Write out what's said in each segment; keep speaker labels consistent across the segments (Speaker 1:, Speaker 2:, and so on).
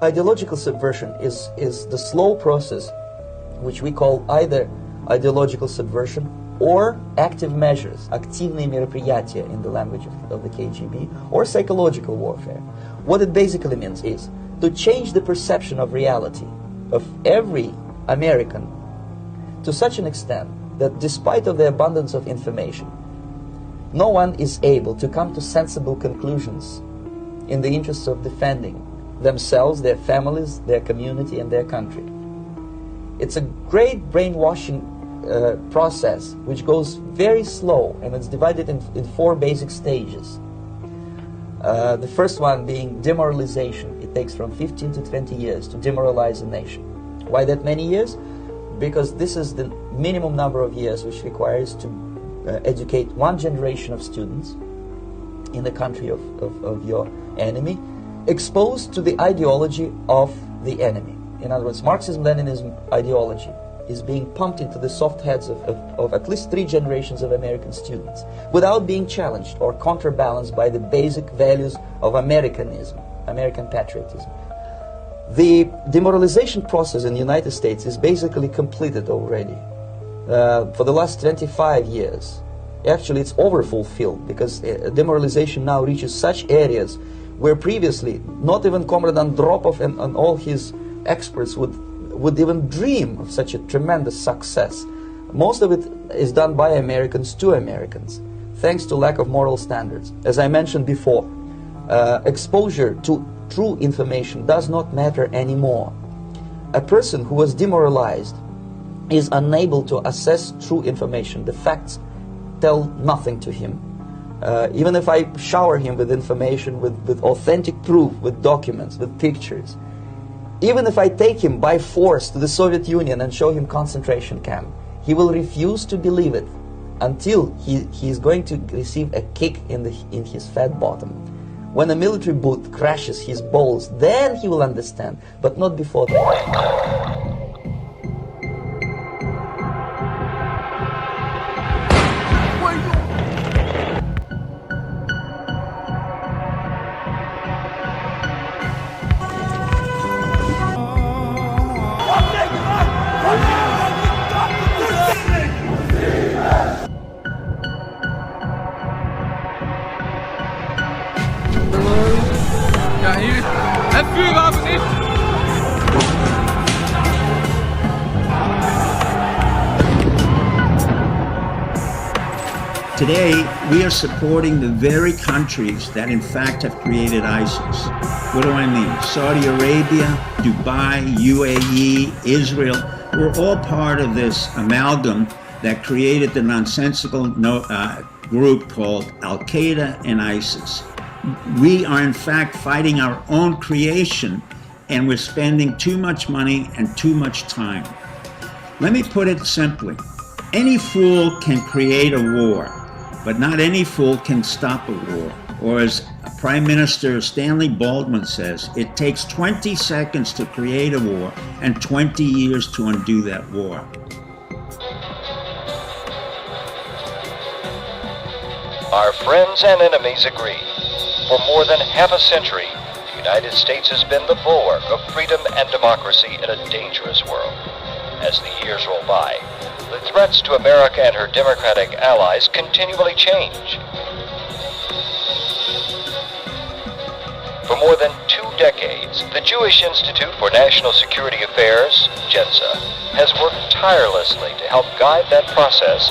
Speaker 1: Ideological subversion is the slow process which we call either ideological subversion or active measures, активные мероприятия in the language of the KGB, or psychological warfare. What it basically means is to change the perception of reality of every American to such an extent that despite of the abundance of information, no one is able to come to sensible conclusions in the interests of defending themselves, their families, their community, and their country. It's a great brainwashing process which goes very slow, and it's divided in 4 basic stages. The first one being demoralization. It takes from 15 to 20 years to demoralize a nation. Why that many years? Because this is the minimum number of years which requires to educate one generation of students in the country of your enemy, exposed to the ideology of the enemy. In other words, Marxism-Leninism ideology is being pumped into the soft heads of at least 3 generations of American students without being challenged or counterbalanced by the basic values of Americanism, American patriotism. The demoralization process in the United States is basically completed already. For the last 25 years. Actually, it's overfulfilled, because demoralization now reaches such areas where previously not even Comrade Andropov and all his experts would even dream of such a tremendous success. Most of it is done by Americans to Americans, thanks to lack of moral standards. As I mentioned before, exposure to true information does not matter anymore. A person who was demoralized is unable to assess true information. The facts tell nothing to him. Even if I shower him with information, with authentic proof, with documents, with pictures, even if I take him by force to the Soviet Union and show him concentration camp, he will refuse to believe it until he is going to receive a kick in his fat bottom. When a military boot crashes his balls, then he will understand, but not before that.
Speaker 2: Ja, hier. Het vuurwapen niet!
Speaker 3: Today, we are supporting the very countries that in fact have created ISIS. What do I mean? Saudi Arabia, Dubai, UAE, Israel, we're all part of this amalgam that created the nonsensical group called Al-Qaeda and ISIS. We are in fact fighting our own creation, and we're spending too much money and too much time. Let me put it simply. Any fool can create a war, but not any fool can stop a war. Or as Prime Minister Stanley Baldwin says, it takes 20 seconds to create a war and 20 years to undo that war.
Speaker 4: Our friends and enemies agree. For more than half a century, the United States has been the bulwark of freedom and democracy in a dangerous world. As the years roll by, the threats to America and her democratic allies continually change. For more than 2 decades, the Jewish Institute for National Security Affairs, JENSA, has worked tirelessly to help guide that process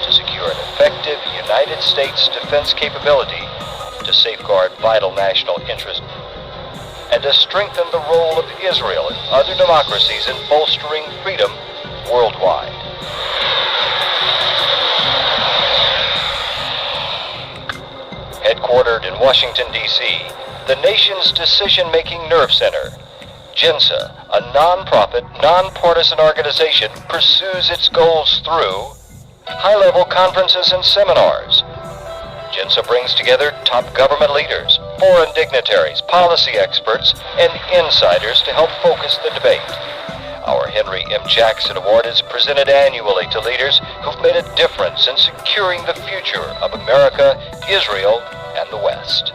Speaker 4: to secure an effective United States defense capability to safeguard vital national interests, and to strengthen the role of Israel and other democracies in bolstering freedom worldwide. Headquartered in Washington, D.C., the nation's decision-making nerve center, JENSA, a non-profit, non-partisan organization, pursues its goals through high-level conferences and seminars. JENSA brings together top government leaders, foreign dignitaries, policy experts, and insiders to help focus the debate. Our Henry M. Jackson Award is presented annually to leaders who've made a difference in securing the future of America, Israel, and the West.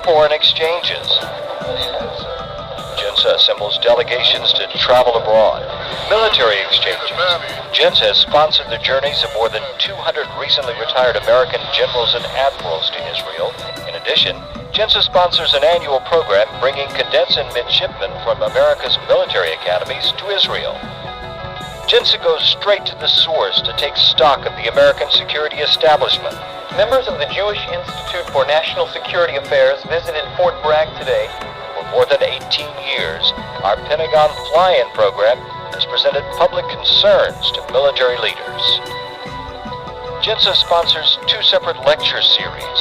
Speaker 4: Foreign exchanges. assembles delegations to travel abroad. Military exchanges. Jensen has sponsored the journeys of more than 200 recently retired American generals and admirals to Israel. In addition, Jensen sponsors an annual program bringing cadets and midshipmen from America's military academies to Israel. Jensen goes straight to the source to take stock of the American security establishment. Members of the Jewish Institute for National Security Affairs visited Fort Bragg today. For more than 18 years, our Pentagon fly-in program has presented public concerns to military leaders. Jensen sponsors 2 separate lecture series,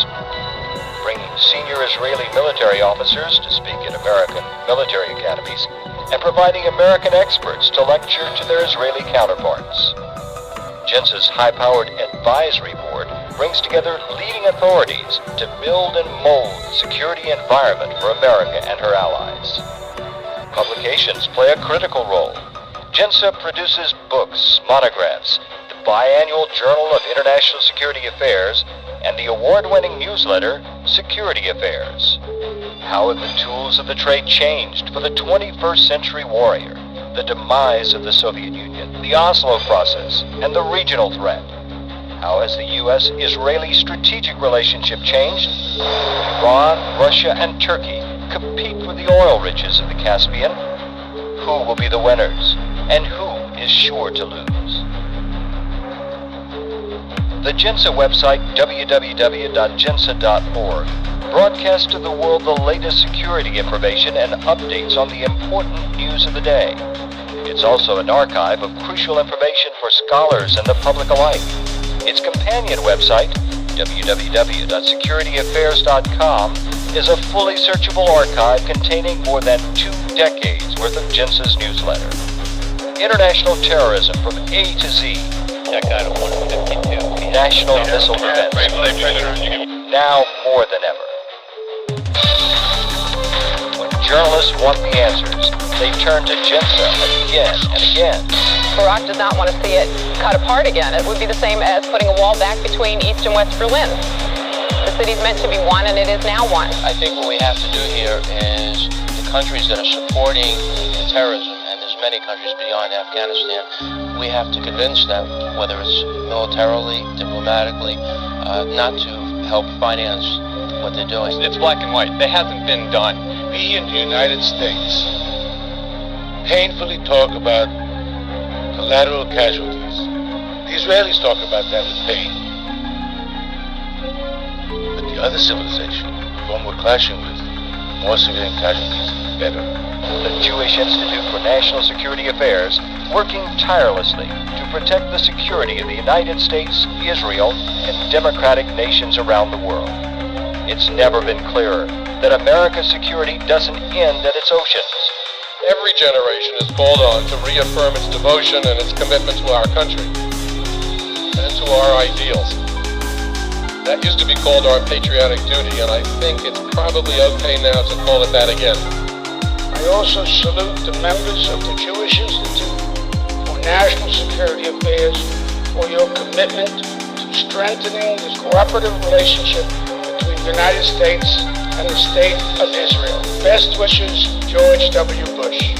Speaker 4: bringing senior Israeli military officers to speak at American military academies and providing American experts to lecture to their Israeli counterparts. Jensen's high-powered advisory board brings together leading authorities to build and mold the security environment for America and her allies. Publications play a critical role. Jensen produces books, monographs, the biannual Journal of International Security Affairs, and the award-winning newsletter, Security Affairs. How have the tools of the trade changed for the 21st century warrior? The demise of the Soviet Union, the Oslo process, and the regional threat. How has the U.S.-Israeli strategic relationship changed? Iran, Russia, and Turkey compete for the oil riches of the Caspian. Who will be the winners, and who is sure to lose? The Jensen website, www.jensen.org, broadcasts to the world the latest security information and updates on the important news of the day. It's also an archive of crucial information for scholars and the public alike. Its companion website, www.securityaffairs.com, is a fully searchable archive containing more than 2 decades worth of Jensen's newsletter. International terrorism from A to Z. National missile defense. Now more than ever. When journalists want the answers, they turn to Jensen again and again.
Speaker 5: Iraq does not want to see it cut apart again. It would be the same as putting a wall back between East and West Berlin. The city's meant to be one, and it is now one.
Speaker 6: I think what we have to do here is the countries that are supporting the terrorism, and there's many countries beyond Afghanistan, we have to convince them, whether it's militarily, diplomatically, not to help finance what they're doing.
Speaker 7: It's black and white. That hasn't been done.
Speaker 8: We in the United States painfully talk about collateral casualties. The Israelis talk about that with pain. But the other civilization, the one we're clashing with, more civilian casualties, better.
Speaker 4: The Jewish Institute for National Security Affairs, working tirelessly to protect the security of the United States, Israel, and democratic nations around the world. It's never been clearer that America's security doesn't end at its oceans.
Speaker 9: Every generation is called on to reaffirm its devotion and its commitment to our country and to our ideals. That used to be called our patriotic duty, and I think it's probably okay now to call it that again.
Speaker 8: I also salute the members of the Jewish Institute for National Security Affairs for your commitment to strengthening the cooperative relationship between the United States and the State of Israel. Best wishes, George W. Bush.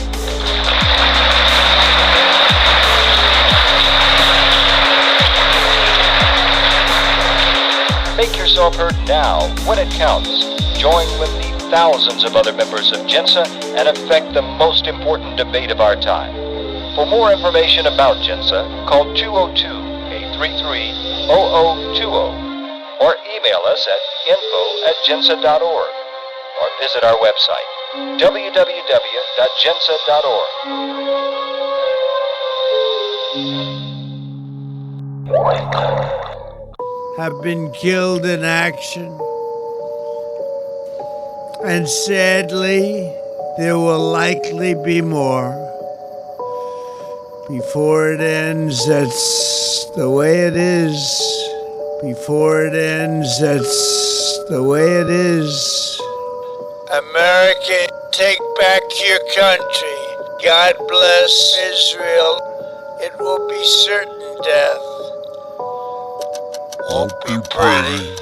Speaker 4: Make yourself heard now, when it counts. Join with the thousands of other members of Jensen and affect the most important debate of our time. For more information about Jensen, call 202-833-0020 or email us at info@jensen.org or visit our website, www.jensen.org.
Speaker 10: Have been killed in action. And sadly, there will likely be more. Before it ends, that's the way it is. Before it ends, that's the way it is. America, take back your country. God bless Israel. It will be certain death. Won't be pretty.